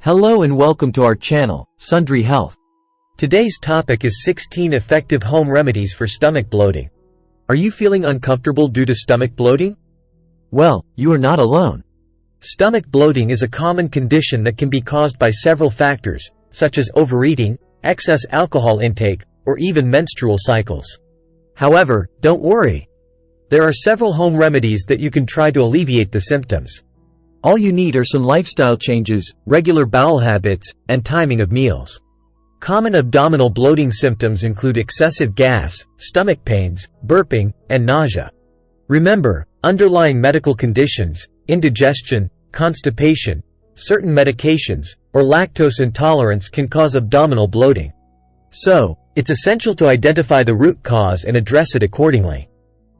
Hello and welcome to our channel, Sundry Health. Today's topic is 16 effective home remedies for stomach bloating. Are you feeling uncomfortable due to stomach bloating? Well, you are not alone. Stomach bloating is a common condition that can be caused by several factors, such as overeating, excess alcohol intake, or even menstrual cycles. However, don't worry. There are several home remedies that you can try to alleviate the symptoms. All you need are some lifestyle changes, regular bowel habits, and timing of meals. Common abdominal bloating symptoms include excessive gas, stomach pains, burping, and nausea. Remember, underlying medical conditions, indigestion, constipation, certain medications, or lactose intolerance can cause abdominal bloating. So, it's essential to identify the root cause and address it accordingly.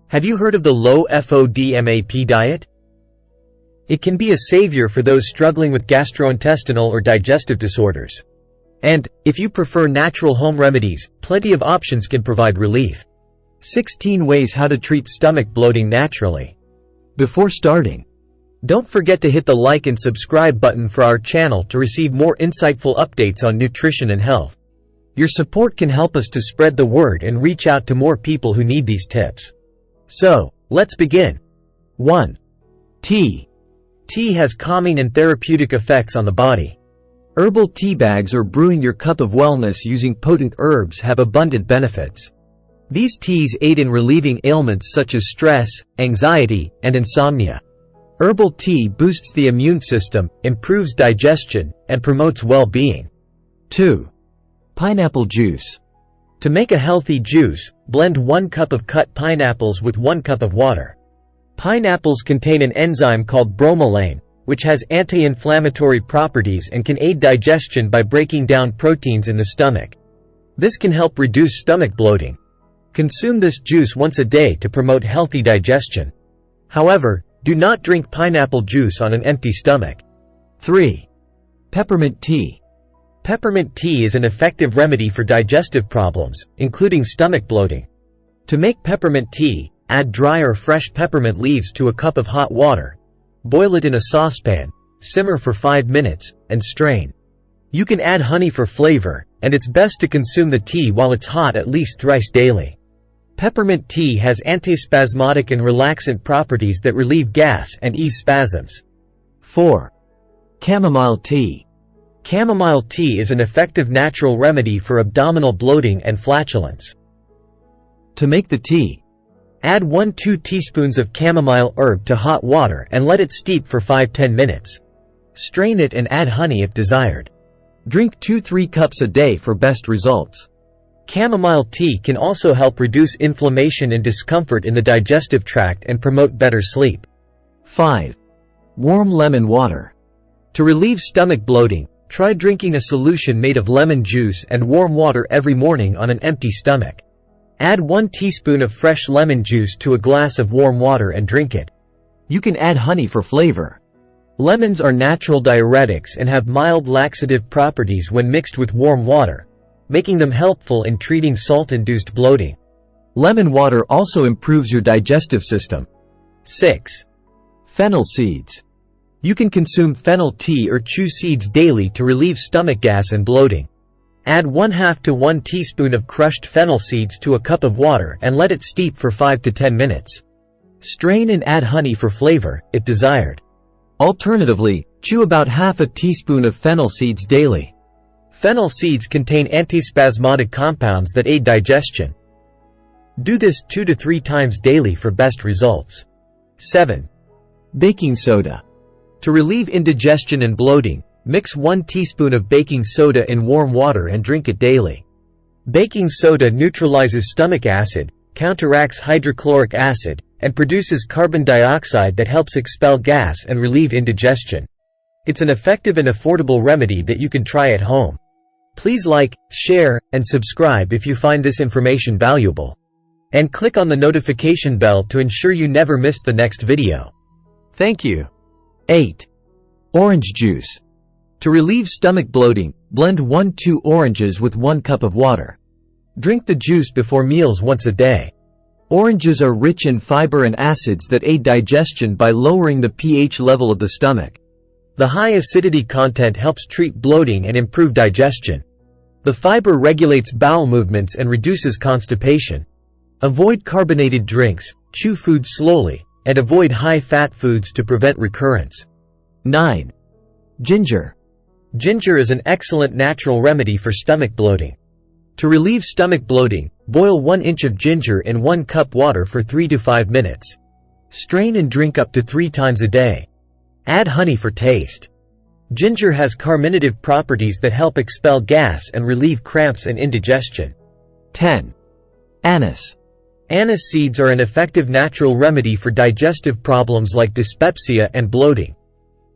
Have you heard of the low FODMAP diet? It can be a savior for those struggling with gastrointestinal or digestive disorders. And, if you prefer natural home remedies, plenty of options can provide relief. 16 ways how to treat stomach bloating naturally. Before starting, don't forget to hit the like and subscribe button for our channel to receive more insightful updates on nutrition and health. Your support can help us to spread the word and reach out to more people who need these tips. So, let's begin. 1. Tea. Tea has calming and therapeutic effects on the body. Herbal tea bags or brewing your cup of wellness using potent herbs have abundant benefits. These teas aid in relieving ailments such as stress, anxiety, and insomnia. Herbal tea boosts the immune system, improves digestion, and promotes well-being. 2. Pineapple juice. To make a healthy juice, blend 1 cup of cut pineapples with 1 cup of water. Pineapples contain an enzyme called bromelain, which has anti-inflammatory properties and can aid digestion by breaking down proteins in the stomach. This can help reduce stomach bloating. Consume this juice once a day to promote healthy digestion. However, do not drink pineapple juice on an empty stomach. 3. Peppermint tea. Peppermint tea is an effective remedy for digestive problems, including stomach bloating. To make peppermint tea, add dry or fresh peppermint leaves to a cup of hot water. Boil it in a saucepan, simmer for 5 minutes, and strain. You can add honey for flavor, and it's best to consume the tea while it's hot at least thrice daily. Peppermint tea has antispasmodic and relaxant properties that relieve gas and ease spasms. 4. Chamomile tea. Chamomile tea is an effective natural remedy for abdominal bloating and flatulence. To make the tea, add 1–2 teaspoons of chamomile herb to hot water and let it steep for 5–10 minutes. Strain it and add honey if desired. Drink 2–3 cups a day for best results. Chamomile tea can also help reduce inflammation and discomfort in the digestive tract and promote better sleep. 5. Warm lemon water. To relieve stomach bloating, try drinking a solution made of lemon juice and warm water every morning on an empty stomach. Add 1 teaspoon of fresh lemon juice to a glass of warm water and drink it. You can add honey for flavor. Lemons are natural diuretics and have mild laxative properties when mixed with warm water, making them helpful in treating salt-induced bloating. Lemon water also improves your digestive system. 6. Fennel seeds. You can consume fennel tea or chew seeds daily to relieve stomach gas and bloating. Add 1/2 to 1 teaspoon of crushed fennel seeds to a cup of water and let it steep for 5 to 10 minutes. Strain and add honey for flavor, if desired. Alternatively, chew about 1/2 teaspoon of fennel seeds daily. Fennel seeds contain antispasmodic compounds that aid digestion. Do this 2 to 3 times daily for best results. 7. Baking soda. To relieve indigestion and bloating, mix 1 teaspoon of baking soda in warm water and drink it daily. Baking soda neutralizes stomach acid, counteracts hydrochloric acid, and produces carbon dioxide that helps expel gas and relieve indigestion. It's an effective and affordable remedy that you can try at home. Please like, share, and subscribe if you find this information valuable. And click on the notification bell to ensure you never miss the next video. Thank you. 8. Orange juice. To relieve stomach bloating, blend 1–2 oranges with 1 cup of water. Drink the juice before meals once a day. Oranges are rich in fiber and acids that aid digestion by lowering the pH level of the stomach. The high acidity content helps treat bloating and improve digestion. The fiber regulates bowel movements and reduces constipation. Avoid carbonated drinks, chew foods slowly, and avoid high-fat foods to prevent recurrence. 9. Ginger. Ginger is an excellent natural remedy for stomach bloating. To relieve stomach bloating, boil 1 inch of ginger in 1 cup water for 3 to 5 minutes. Strain and drink up to 3 times a day. Add honey for taste. Ginger has carminative properties that help expel gas and relieve cramps and indigestion. 10. Anise. Anise seeds are an effective natural remedy for digestive problems like dyspepsia and bloating.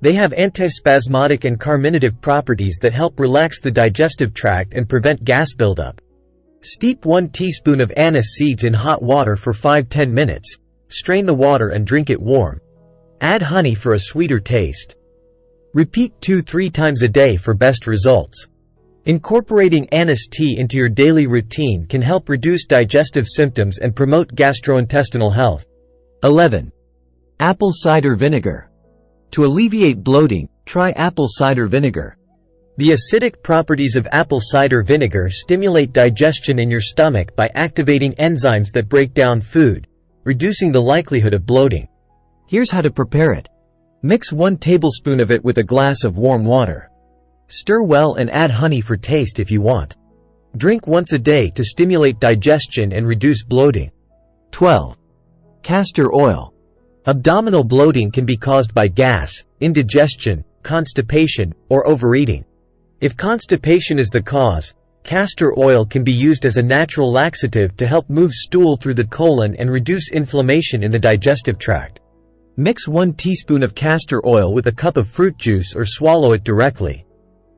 They have antispasmodic and carminative properties that help relax the digestive tract and prevent gas buildup. Steep 1 teaspoon of anise seeds in hot water for 5–10 minutes. Strain the water and drink it warm. Add honey for a sweeter taste. Repeat 2–3 times a day for best results. Incorporating anise tea into your daily routine can help reduce digestive symptoms and promote gastrointestinal health. 11. Apple cider vinegar. To alleviate bloating, try apple cider vinegar. The acidic properties of apple cider vinegar stimulate digestion in your stomach by activating enzymes that break down food, reducing the likelihood of bloating. Here's how to prepare it. Mix 1 tablespoon of it with a glass of warm water. Stir well and add honey for taste if you want. Drink once a day to stimulate digestion and reduce bloating. 12. Castor oil. Abdominal bloating can be caused by gas, indigestion, constipation, or overeating. If constipation is the cause, castor oil can be used as a natural laxative to help move stool through the colon and reduce inflammation in the digestive tract. Mix 1 teaspoon of castor oil with a cup of fruit juice or swallow it directly.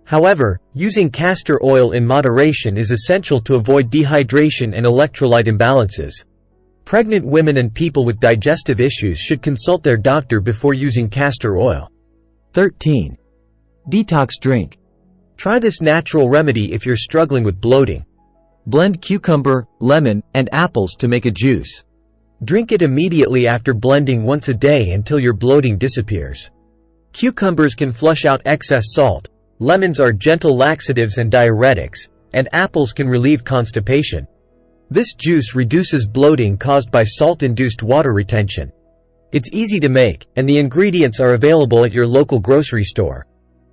However, using castor oil in moderation is essential to avoid dehydration and electrolyte imbalances. Pregnant women and people with digestive issues should consult their doctor before using castor oil. 13. Detox drink. Try this natural remedy if you're struggling with bloating. Blend cucumber, lemon, and apples to make a juice. Drink it immediately after blending once a day until your bloating disappears. Cucumbers can flush out excess salt, lemons are gentle laxatives and diuretics, and apples can relieve constipation. This juice reduces bloating caused by salt-induced water retention. It's easy to make, and the ingredients are available at your local grocery store.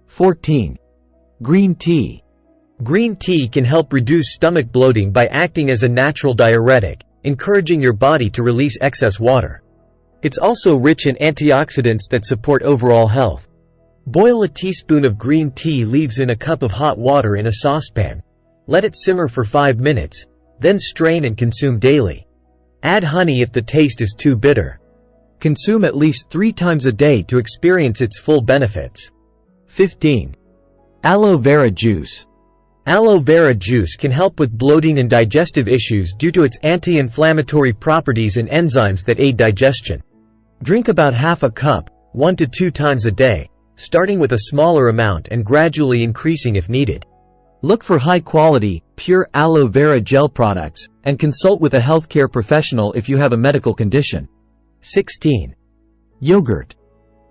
14. Green tea. Green tea can help reduce stomach bloating by acting as a natural diuretic, encouraging your body to release excess water. It's also rich in antioxidants that support overall health. Boil a teaspoon of green tea leaves in a cup of hot water in a saucepan. Let it simmer for 5 minutes, then strain and consume daily. Add honey if the taste is too bitter. Consume at least 3 times a day to experience its full benefits. 15. Aloe vera juice. Aloe vera juice can help with bloating and digestive issues due to its anti-inflammatory properties and enzymes that aid digestion. Drink about half a cup, 1 to 2 times a day, starting with a smaller amount and gradually increasing if needed. Look for high-quality, pure aloe vera gel products, and consult with a healthcare professional if you have a medical condition. 16. Yogurt.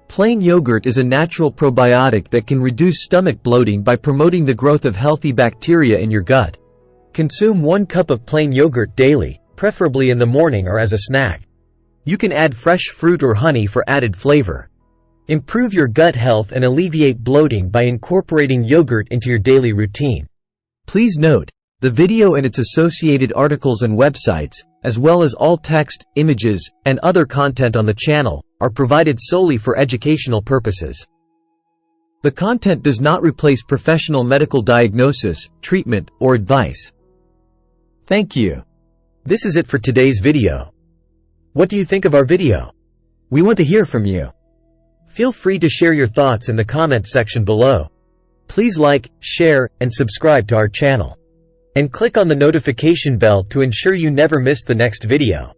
Plain yogurt is a natural probiotic that can reduce stomach bloating by promoting the growth of healthy bacteria in your gut. Consume 1 cup of plain yogurt daily, preferably in the morning or as a snack. You can add fresh fruit or honey for added flavor. Improve your gut health and alleviate bloating by incorporating yogurt into your daily routine. Please note, the video and its associated articles and websites, as well as all text, images, and other content on the channel, are provided solely for educational purposes. The content does not replace professional medical diagnosis, treatment, or advice. Thank you. This is it for today's video. What do you think of our video? We want to hear from you. Feel free to share your thoughts in the comment section below. Please like, share, and subscribe to our channel. And click on the notification bell to ensure you never miss the next video.